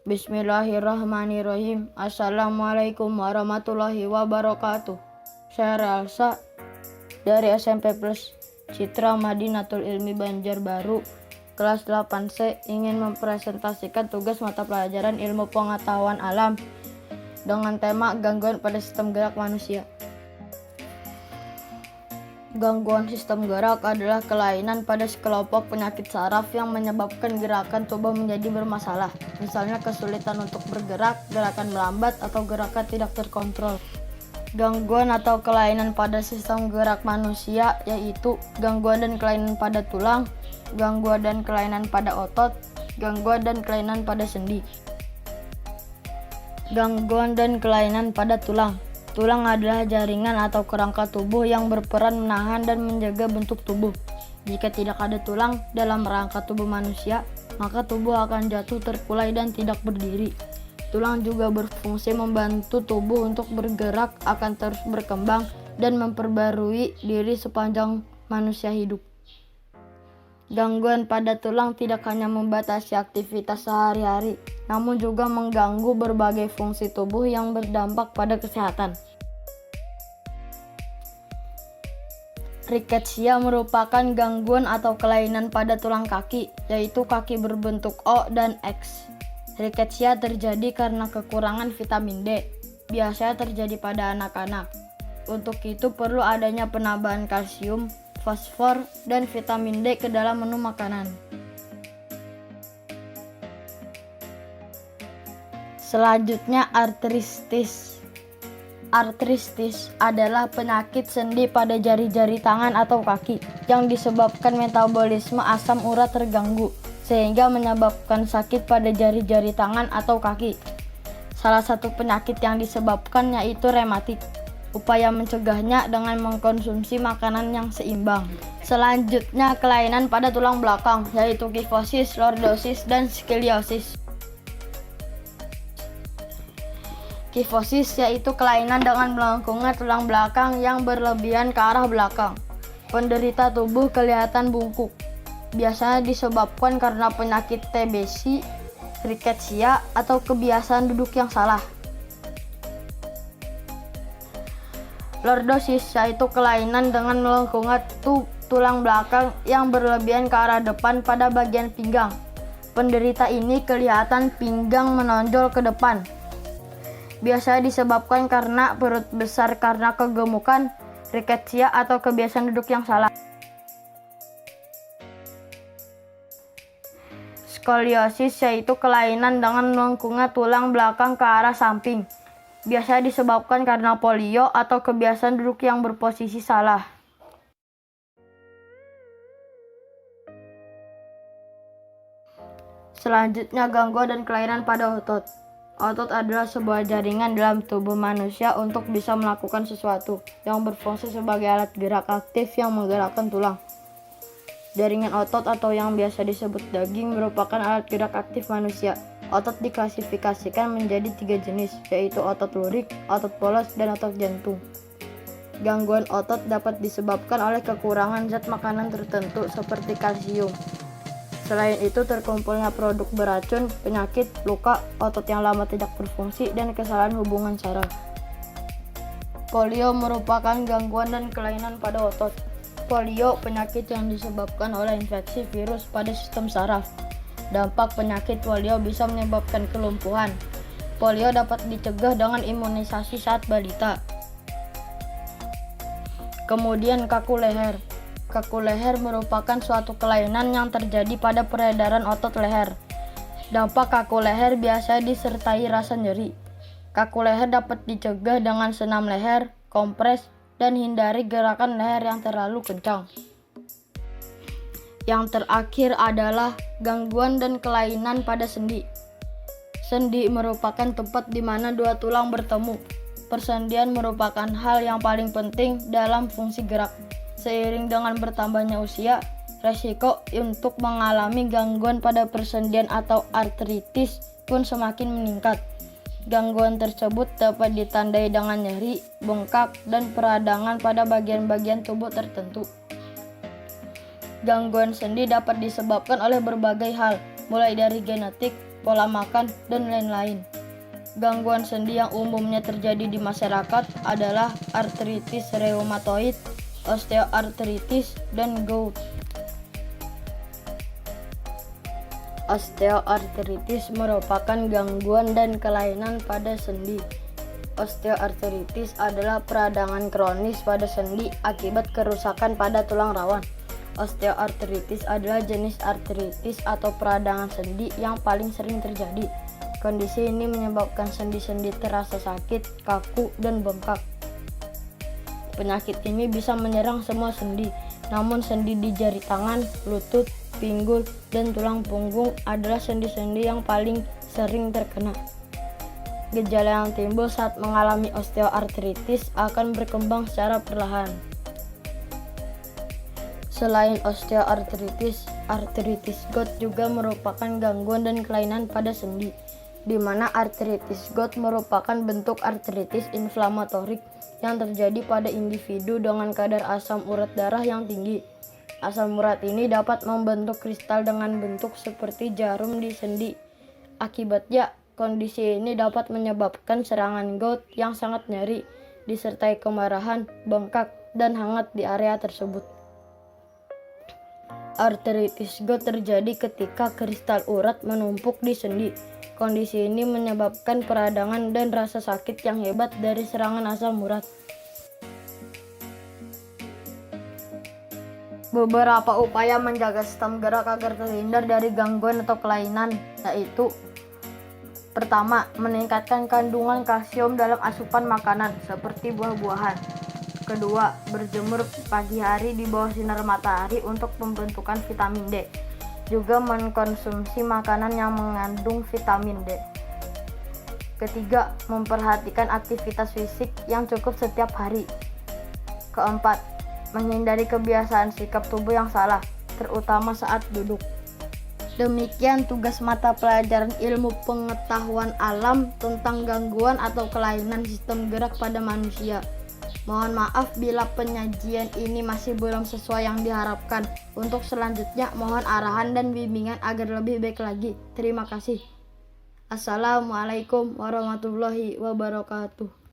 Bismillahirrahmanirrahim. Assalamualaikum warahmatullahi wabarakatuh. Saya Relsa dari SMP Plus Citra Madinatul Ilmi Banjarbaru, kelas 8C, ingin mempresentasikan tugas mata pelajaran ilmu pengetahuan alam dengan tema gangguan pada sistem gerak manusia. Gangguan sistem gerak adalah kelainan pada sekelompok penyakit saraf yang menyebabkan gerakan tubuh menjadi bermasalah. Misalnya kesulitan untuk bergerak, gerakan melambat, atau gerakan tidak terkontrol. Gangguan atau kelainan pada sistem gerak manusia yaitu gangguan dan kelainan pada tulang, gangguan dan kelainan pada otot, gangguan dan kelainan pada sendi. Gangguan dan kelainan pada tulang. Tulang adalah jaringan atau kerangka tubuh yang berperan menahan dan menjaga bentuk tubuh. Jika tidak ada tulang dalam rangka tubuh manusia, maka tubuh akan jatuh terkulai dan tidak berdiri. Tulang juga berfungsi membantu tubuh untuk bergerak, akan terus berkembang dan memperbarui diri sepanjang manusia hidup. Gangguan pada tulang tidak hanya membatasi aktivitas sehari-hari, namun juga mengganggu berbagai fungsi tubuh yang berdampak pada kesehatan. Rickettsia merupakan gangguan atau kelainan pada tulang kaki, yaitu kaki berbentuk O dan X. Rickettsia terjadi karena kekurangan vitamin D, biasanya terjadi pada anak-anak. Untuk itu perlu adanya penambahan kalsium, fosfor, dan vitamin D ke dalam menu makanan. Selanjutnya, artritis. Artritis adalah penyakit sendi pada jari-jari tangan atau kaki yang disebabkan metabolisme asam urat terganggu, sehingga menyebabkan sakit pada jari-jari tangan atau kaki. Salah satu penyakit yang disebabkan yaitu rematik. Upaya mencegahnya dengan mengkonsumsi makanan yang seimbang. Selanjutnya, kelainan pada tulang belakang, yaitu kifosis, lordosis, dan skoliosis. Kifosis yaitu kelainan dengan melengkungnya tulang belakang yang berlebihan ke arah belakang. Penderita tubuh kelihatan bungkuk. Biasanya disebabkan karena penyakit TBC, rickettsia, atau kebiasaan duduk yang salah. Lordosis yaitu kelainan dengan melengkungnya tulang belakang yang berlebihan ke arah depan pada bagian pinggang. Penderita ini kelihatan pinggang menonjol ke depan. Biasanya disebabkan karena perut besar karena kegemukan, rickettsia, atau kebiasaan duduk yang salah. Skoliosis yaitu kelainan dengan melengkungnya tulang belakang ke arah samping. Biasanya disebabkan karena polio atau kebiasaan duduk yang berposisi salah. Selanjutnya, gangguan dan kelainan pada otot. Otot adalah sebuah jaringan dalam tubuh manusia untuk bisa melakukan sesuatu yang berfungsi sebagai alat gerak aktif yang menggerakkan tulang. Jaringan otot atau yang biasa disebut daging merupakan alat gerak aktif manusia. Otot diklasifikasikan menjadi 3 jenis, yaitu otot lurik, otot polos, dan otot jantung. Gangguan otot dapat disebabkan oleh kekurangan zat makanan tertentu seperti kalsium. Selain itu, terkumpulnya produk beracun, penyakit, luka, otot yang lama tidak berfungsi, dan kesalahan hubungan saraf. Polio merupakan gangguan dan kelainan pada otot. Polio penyakit yang disebabkan oleh infeksi virus pada sistem saraf. Dampak penyakit polio bisa menyebabkan kelumpuhan. Polio dapat dicegah dengan imunisasi saat balita. Kemudian, kaku leher. Kaku leher merupakan suatu kelainan yang terjadi pada peredaran otot leher. Dampak kaku leher biasanya disertai rasa nyeri. Kaku leher dapat dicegah dengan senam leher, kompres, dan hindari gerakan leher yang terlalu kencang. Yang terakhir adalah gangguan dan kelainan pada sendi. Sendi merupakan tempat di mana dua tulang bertemu. Persendian merupakan hal yang paling penting dalam fungsi gerak. Seiring dengan bertambahnya usia, resiko untuk mengalami gangguan pada persendian atau artritis pun semakin meningkat. Gangguan tersebut dapat ditandai dengan nyeri, bengkak, dan peradangan pada bagian-bagian tubuh tertentu. Gangguan sendi dapat disebabkan oleh berbagai hal, mulai dari genetik, pola makan, dan lain-lain. Gangguan sendi yang umumnya terjadi di masyarakat adalah artritis reumatoid, osteoartritis, dan gout. Osteoartritis merupakan gangguan dan kelainan pada sendi. Osteoartritis adalah peradangan kronis pada sendi akibat kerusakan pada tulang rawan. Osteoartritis adalah jenis artritis atau peradangan sendi yang paling sering terjadi. Kondisi ini menyebabkan sendi-sendi terasa sakit, kaku, dan bengkak. Penyakit ini bisa menyerang semua sendi, namun sendi di jari tangan, lutut, pinggul, dan tulang punggung adalah sendi-sendi yang paling sering terkena. Gejala yang timbul saat mengalami osteoartritis akan berkembang secara perlahan. Selain osteoartritis, artritis gout juga merupakan gangguan dan kelainan pada sendi, di mana artritis gout merupakan bentuk artritis inflamatorik yang terjadi pada individu dengan kadar asam urat darah yang tinggi. Asam urat ini dapat membentuk kristal dengan bentuk seperti jarum di sendi. Akibatnya, kondisi ini dapat menyebabkan serangan gout yang sangat nyeri, disertai kemarahan, bengkak, dan hangat di area tersebut. Artritis gout terjadi ketika kristal urat menumpuk di sendi. Kondisi ini menyebabkan peradangan dan rasa sakit yang hebat dari serangan asam urat. Beberapa upaya menjaga sistem gerak agar terhindar dari gangguan atau kelainan yaitu: pertama, meningkatkan kandungan kalsium dalam asupan makanan seperti buah-buahan. Kedua, berjemur pagi hari di bawah sinar matahari untuk pembentukan vitamin D. Juga mengkonsumsi makanan yang mengandung vitamin D. Ketiga, memperhatikan aktivitas fisik yang cukup setiap hari. Keempat, menghindari kebiasaan sikap tubuh yang salah, terutama saat duduk. Demikian tugas mata pelajaran ilmu pengetahuan alam tentang gangguan atau kelainan sistem gerak pada manusia. Mohon maaf bila penyajian ini masih belum sesuai yang diharapkan. Untuk selanjutnya, mohon arahan dan bimbingan agar lebih baik lagi. Terima kasih. Assalamualaikum warahmatullahi wabarakatuh.